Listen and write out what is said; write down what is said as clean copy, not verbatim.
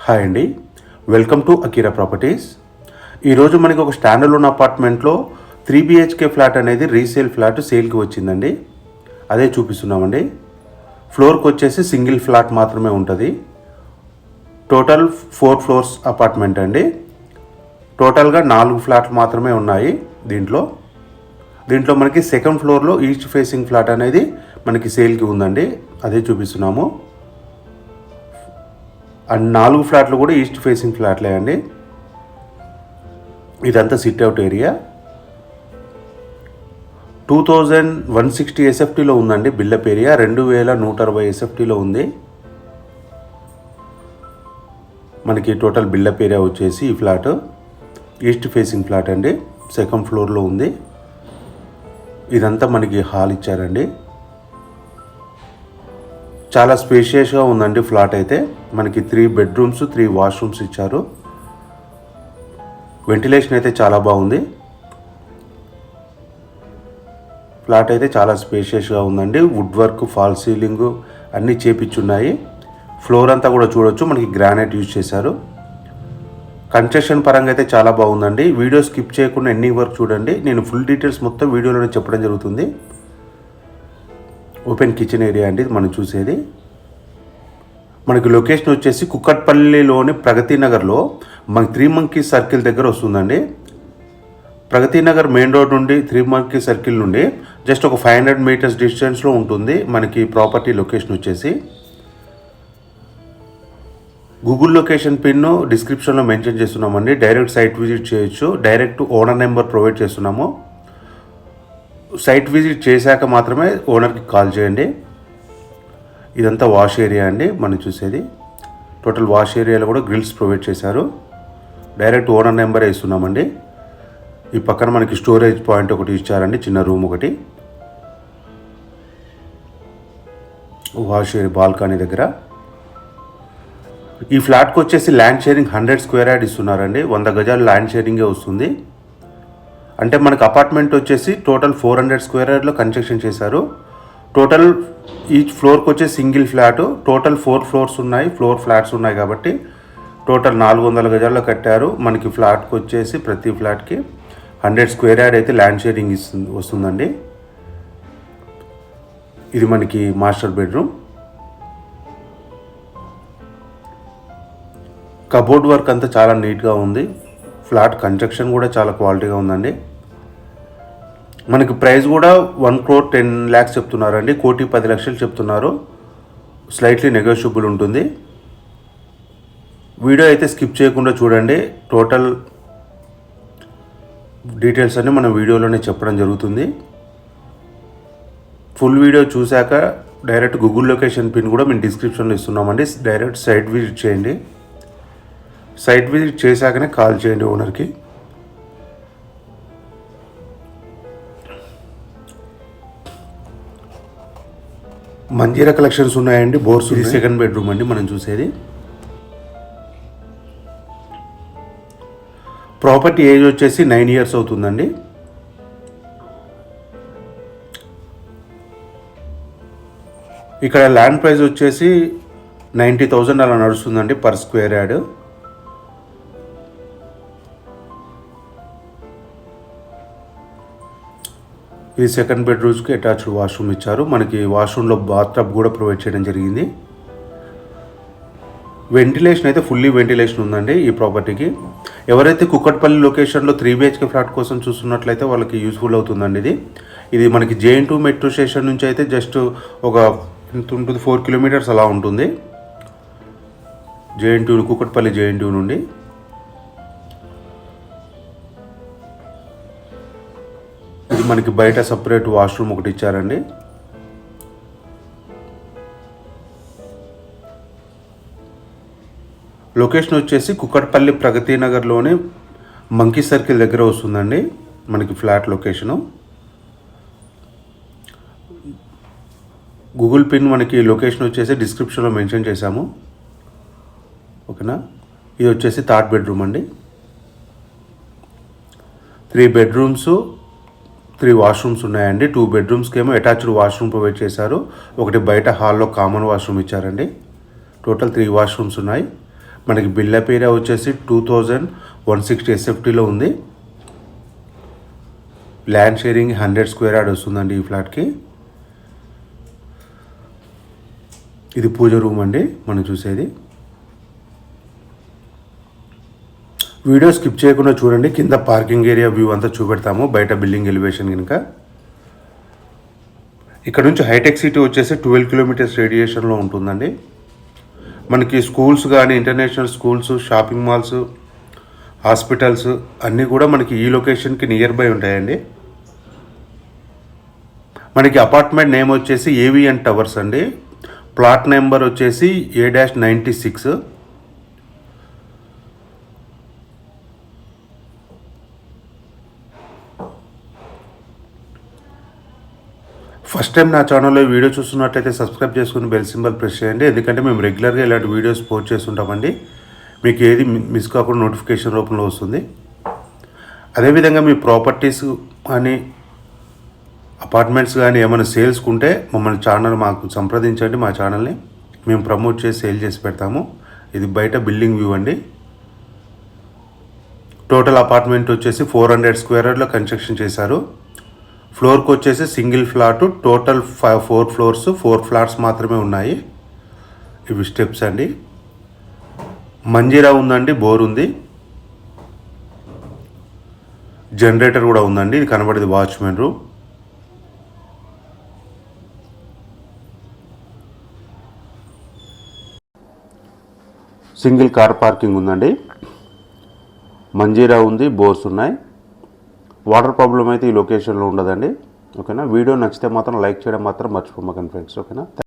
Hi అండి, welcome to Akira properties. ఈరోజు మనకి ఒక స్టాండర్డ్ అపార్ట్మెంట్లో 3 BHK ఫ్లాట్ అనేది రీసేల్ ఫ్లాట్ సేల్కి వచ్చిందండి. అదే చూపిస్తున్నామండి. ఫ్లోర్కి వచ్చేసి సింగిల్ ఫ్లాట్ మాత్రమే ఉంటుంది. టోటల్ 4 ఫ్లోర్స్ అపార్ట్మెంట్ అండి. టోటల్గా 4 ఫ్లాట్లు మాత్రమే ఉన్నాయి దీంట్లో మనకి సెకండ్ ఫ్లోర్లో ఈస్ట్ ఫేసింగ్ ఫ్లాట్ అనేది మనకి సేల్కి ఉందండి. అదే చూపిస్తున్నాము. అండ్ 4 ఫ్లాట్లు కూడా ఈస్ట్ ఫేసింగ్ ఫ్లాట్లే అండి. ఇదంతా సిట్అవుట్ ఏరియా. 2160 SFTలో ఉందండి బిల్డప్ ఏరియా. 2160 SFTలో ఉంది మనకి టోటల్ బిల్డప్ ఏరియా వచ్చేసి. ఈ ఫ్లాట్ ఈస్ట్ ఫేసింగ్ ఫ్లాట్ అండి, సెకండ్ ఫ్లోర్లో ఉంది. ఇదంతా మనకి హాల్ ఇచ్చారండి. చాలా స్పేషియస్గా ఉందండి ఫ్లాట్ అయితే. మనకి 3 బెడ్రూమ్స్ 3 వాష్రూమ్స్ ఇచ్చారు. వెంటిలేషన్ అయితే చాలా బాగుంది. ఫ్లాట్ అయితే చాలా స్పేషియస్గా ఉందండి. వుడ్ వర్క్, ఫాల్ సీలింగ్ అన్నీ చేపించున్నాయి. ఫ్లోర్ అంతా కూడా చూడొచ్చు, మనకి గ్రానైట్ యూజ్ చేశారు. కన్స్ట్రక్షన్ పరంగా అయితే చాలా బాగుందండి. వీడియో స్కిప్ చేయకుండా ఎన్ని వరకు చూడండి. నేను ఫుల్ డీటెయిల్స్ మొత్తం వీడియోలోనే చెప్పడం జరుగుతుంది. ఓపెన్ కిచెన్ ఏరియా అండి మనం చూసేది. మనకి లొకేషన్ వచ్చేసి కుక్కట్పల్లిలోని ప్రగతి నగర్లో మనకి 3 Monkeys సర్కిల్ దగ్గర వస్తుందండి. ప్రగతి నగర్ మెయిన్ రోడ్ నుండి 3 Monkeys సర్కిల్ నుండి జస్ట్ ఒక 500 మీటర్స్ డిస్టెన్స్లో ఉంటుంది మనకి ప్రాపర్టీ లొకేషన్ వచ్చేసి. గూగుల్ లొకేషన్ పిన్ డిస్క్రిప్షన్లో మెన్షన్ చేస్తున్నామండి. డైరెక్ట్ సైట్ విజిట్ చేయొచ్చు. డైరెక్ట్ ఓనర్ నెంబర్ ప్రొవైడ్ చేస్తున్నాము. సైట్ విజిట్ చేశాక మాత్రమే ఓనర్కి కాల్ చేయండి. ఇదంతా వాష్ ఏరియా అండి మనం చూసేది. టోటల్ వాష్ ఏరియాలో కూడా గ్రిల్స్ ప్రొవైడ్ చేశారు. డైరెక్ట్ ఓనర్ నెంబరే ఇస్తున్నామండి. ఈ పక్కన మనకి స్టోరేజ్ పాయింట్ ఒకటి ఇచ్చారండి, చిన్న రూమ్ ఒకటి. వాష్ ఏరియా బాల్కనీ దగ్గర. ఈ ఫ్లాట్కి వచ్చేసి ల్యాండ్ షేరింగ్ 100 స్క్వేర్ యార్డ్ ఇస్తున్నారండి. 100 గజాలు ల్యాండ్ షేరింగే వస్తుంది. అంటే మనకు అపార్ట్మెంట్ వచ్చేసి టోటల్ 400 స్క్వేర్ యార్డ్లో కన్స్ట్రక్షన్ చేశారు. టోటల్ ఈచ్ ఫ్లోర్కి వచ్చే సింగిల్ ఫ్లాట్. టోటల్ 4 ఫ్లోర్స్ ఉన్నాయి, ఫ్లాట్స్ ఉన్నాయి కాబట్టి టోటల్ 400 గజాల్లో కట్టారు. మనకి ఫ్లాట్కి వచ్చేసి ప్రతి ఫ్లాట్కి 100 స్క్వేర్ యార్డ్ అయితే ల్యాండ్ షేరింగ్ వస్తుందండి. ఇది మనకి మాస్టర్ బెడ్రూమ్. కబోర్డ్ వర్క్ అంతా చాలా నీట్గా ఉంది. ఫ్లాట్ కన్స్ట్రక్షన్ కూడా చాలా క్వాలిటీగా ఉందండి. మనకి ప్రైస్ కూడా 1,10,00,000 చెప్తున్నారండి. 1,10,00,000 చెప్తున్నారు. స్లైట్లీ నెగోషియబుల్ ఉంటుంది. వీడియో అయితే స్కిప్ చేయకుండా చూడండి. టోటల్ డీటెయిల్స్ అన్నీ మనం వీడియోలోనే చెప్పడం జరుగుతుంది. ఫుల్ వీడియో చూశాక డైరెక్ట్ గూగుల్ లొకేషన్ పిన్ కూడా మేము డిస్క్రిప్షన్లో ఇస్తున్నామండి. డైరెక్ట్ సైట్ విజిట్ చేయండి. సైట్ విజిట్ చేశాకనే కాల్ చేయండి ఓనర్కి. మంజీరా కలెక్షన్స్ ఉన్నాయండి. బోర్స్. ఇది సెకండ్ బెడ్రూమ్ అండి మనం చూసేది. ప్రాపర్టీ ఏజ్ వచ్చేసి 9 years అవుతుందండి. ఇక్కడ ల్యాండ్ ప్రైస్ వచ్చేసి 90,000 అలా నడుస్తుందండి పర్ స్క్వేర్ యార్డ్. ఇది సెకండ్ బెడ్రూమ్స్కి అటాచ్డ్ వాష్రూమ్ ఇచ్చారు. మనకి వాష్రూమ్లో బాత్టబ్ కూడా ప్రొవైడ్ చేయడం జరిగింది. వెంటిలేషన్ అయితే ఫుల్లీ వెంటిలేషన్ ఉందండి ఈ ప్రాపర్టీకి. ఎవరైతే కుక్కట్పల్లి లొకేషన్లో 3 BHK ఫ్లాట్ కోసం చూస్తున్నట్లయితే వాళ్ళకి యూస్ఫుల్ అవుతుందండి. ఇది మనకి JN2 మెట్రో స్టేషన్ నుంచి అయితే జస్ట్ ఒక ఎంత ఉంటుంది 4 kilometers అలా ఉంటుంది. కుక్కట్పల్లి JN2 నుండి. ఇది మనకి బయట సపరేట్ వాష్రూమ్ ఒకటి ఇచ్చారండి. లొకేషన్ వచ్చేసి కుక్కట్పల్లి ప్రగతి నగర్లోని మంకీ సర్కిల్ దగ్గర వస్తుందండి మనకి ఫ్లాట్ లొకేషను. గూగుల్ పిన్ మనకి లొకేషన్ వచ్చేసి డిస్క్రిప్షన్లో మెన్షన్ చేశాము. ఓకేనా. ఇది వచ్చేసి థర్డ్ బెడ్రూమ్ అండి. 3 bedrooms 3 వాష్రూమ్స్ ఉన్నాయండి. 2 bedroomsకి ఏమో అటాచ్డ్ వాష్రూమ్ ప్రొవైడ్ చేశారు. ఒకటి బయట హాల్లో కామన్ వాష్రూమ్ ఇచ్చారండి. టోటల్ 3 వాష్రూమ్స్ ఉన్నాయి. మనకి బిల్డప్ ఏరియా వచ్చేసి 2160 SFTలో ఉంది. ల్యాండ్ షేరింగ్ 100 స్క్వేర్ యార్డ్ వస్తుందండి ఈ ఫ్లాట్కి. ఇది పూజ రూమ్ అండి మనం చూసేది. వీడియో స్కిప్ చేయకుండా చూడండి. కింద పార్కింగ్ ఏరియా వ్యూ అంతా చూపెడతాము, బయట బిల్డింగ్ ఎలివేషన్ కనుక. ఇక్కడ నుంచి హైటెక్ సిటీ వచ్చేసి 12 కిలోమీటర్స్ రేడియేషన్లో ఉంటుందండి. మనకి స్కూల్స్ కానీ, international schools, shopping malls, hospitals అన్నీ కూడా మనకి ఈ లొకేషన్కి నియర్ బై ఉంటాయండి. మనకి అపార్ట్మెంట్ నేమ్ వచ్చేసి ఏవిఎన్ టవర్స్ అండి. ప్లాట్ నెంబర్ వచ్చేసి A-96. ఫస్ట్ టైం నా ఛానల్లో వీడియో చూస్తున్నట్లయితే సబ్స్క్రైబ్ చేసుకుని బెల్ సింబల్ ప్రెస్ చేయండి. ఎందుకంటే మేము రెగ్యులర్గా ఇలాంటి వీడియోస్ పోస్ట్ చేస్తుంటామండి. మీకు ఏది మిస్ కాకుండా నోటిఫికేషన్ రూపంలో వస్తుంది. అదేవిధంగా మీ ప్రాపర్టీస్ కానీ, అపార్ట్మెంట్స్ కానీ ఏమైనా సేల్స్కి ఉంటే మమ్మల్ని మాకు సంప్రదించండి. మా ఛానల్ని మేము ప్రమోట్ చేసి సేల్ చేసి పెడతాము. ఇది బయట బిల్డింగ్ వ్యూ అండి. టోటల్ అపార్ట్మెంట్ వచ్చేసి 400 స్క్వేర్ యార్డ్లో కన్స్ట్రక్షన్ చేశారు. ఫ్లోర్కి వచ్చేసి single flat, total 4 floors, 4 flats మాత్రమే ఉన్నాయి. ఇవి స్టెప్స్ అండి. మంజీరా ఉందండి, బోర్ ఉంది, జనరేటర్ కూడా ఉందండి. ఇది కనబడేది watchman room. Single car parking ఉందండి. మంజీరా ఉంది, బోర్స్ ఉన్నాయి. వాటర్ ప్రాబ్లం అయితే ఈ లొకేషన్లో ఉండదండి. ఓకేనా. వీడియో నచ్చితే మాత్రం లైక్ చేయడం మాత్రం మర్చిపోమాకండి ఫ్రెండ్స్. ఓకేనా.